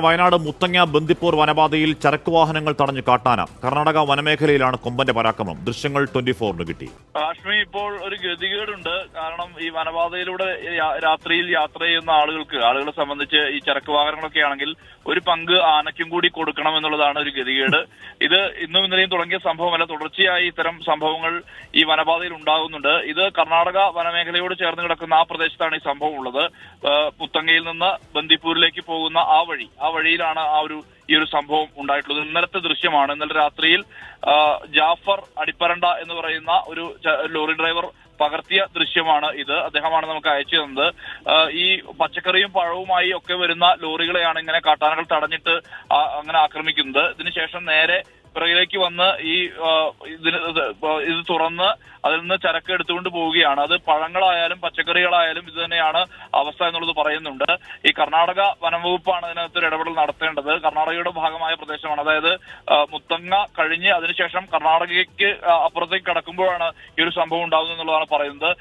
വയനാട് മുത്തങ്ങ ബന്ദിപ്പൂർ വനപാതയിൽ ചരക്ക് വാഹനങ്ങൾ തടഞ്ഞു കാട്ടാന. കർണാടക വനമേഖലയിലാണ് കൊമ്പന്റെ പരാക്രമം. ദൃശ്യങ്ങൾ 24 കിട്ടി. കാശ്മീർ ഇപ്പോൾ ഒരു ഗതികേടുണ്ട്. കാരണം ഈ വനപാതയിലൂടെ രാത്രിയിൽ യാത്ര ചെയ്യുന്ന ആളുകളെ സംബന്ധിച്ച് ഈ ചരക്ക് വാഹനങ്ങളൊക്കെ ആണെങ്കിൽ ഒരു പങ്ക് ആനയ്ക്കും കൂടി കൊടുക്കണം എന്നുള്ളതാണ് ഒരു ഗതികേട്. ഇത് ഇന്നും ഇന്നലെയും തുടങ്ങിയ സംഭവമല്ല, തുടർച്ചയായി ഇത്തരം സംഭവങ്ങൾ ഈ വനപാതയിൽ ഉണ്ടാകുന്നുണ്ട്. ഇത് കർണാടക വനമേഖലയോട് ചേർന്ന് കിടക്കുന്ന ആ പ്രദേശത്താണ് ഈ സംഭവം ഉള്ളത്. മുത്തങ്ങയിൽ നിന്ന് ബന്ദിപ്പൂരിലേക്ക് പോകുന്ന ആ വഴിയിലാണ് ഈ ഒരു സംഭവം ഉണ്ടായിട്ടുള്ളത്. ഇന്നലത്തെ ദൃശ്യമാണ്. ഇന്നലെ രാത്രിയിൽ ജാഫർ അടിപ്പരണ്ട എന്ന് പറയുന്ന ഒരു ലോറി ഡ്രൈവർ പകർത്തിയ ദൃശ്യമാണ് ഇത്. അദ്ദേഹമാണ് നമുക്ക് അയച്ചു തന്നത്. ഈ പച്ചക്കറിയും പഴവുമായി ഒക്കെ വരുന്ന ലോറികളെയാണ് ഇങ്ങനെ കാട്ടാനകൾ തടഞ്ഞിട്ട് അങ്ങനെ ആക്രമിക്കുന്നത്. ഇതിനുശേഷം നേരെ പിറകിലേക്ക് വന്ന് ഇത് തുറന്ന് അതിൽ നിന്ന് ചരക്ക് എടുത്തുകൊണ്ട് പോവുകയാണ്. അത് പഴങ്ങളായാലും പച്ചക്കറികളായാലും ഇത് തന്നെയാണ് അവസ്ഥ എന്നുള്ളത് പറയുന്നുണ്ട്. ഈ കർണാടക വനംവകുപ്പാണ് ഇതിനകത്തൊരു ഇടപെടൽ നടത്തേണ്ടത്. കർണാടകയുടെ ഭാഗമായ പ്രദേശമാണ്. അതായത് മുത്തങ്ങ കഴിഞ്ഞ് അതിനുശേഷം കർണാടകയ്ക്ക് അപ്പുറത്തേക്ക് കടക്കുമ്പോഴാണ് ഈ ഒരു സംഭവം ഉണ്ടാകുന്നത് എന്നുള്ളതാണ് പറയുന്നത്.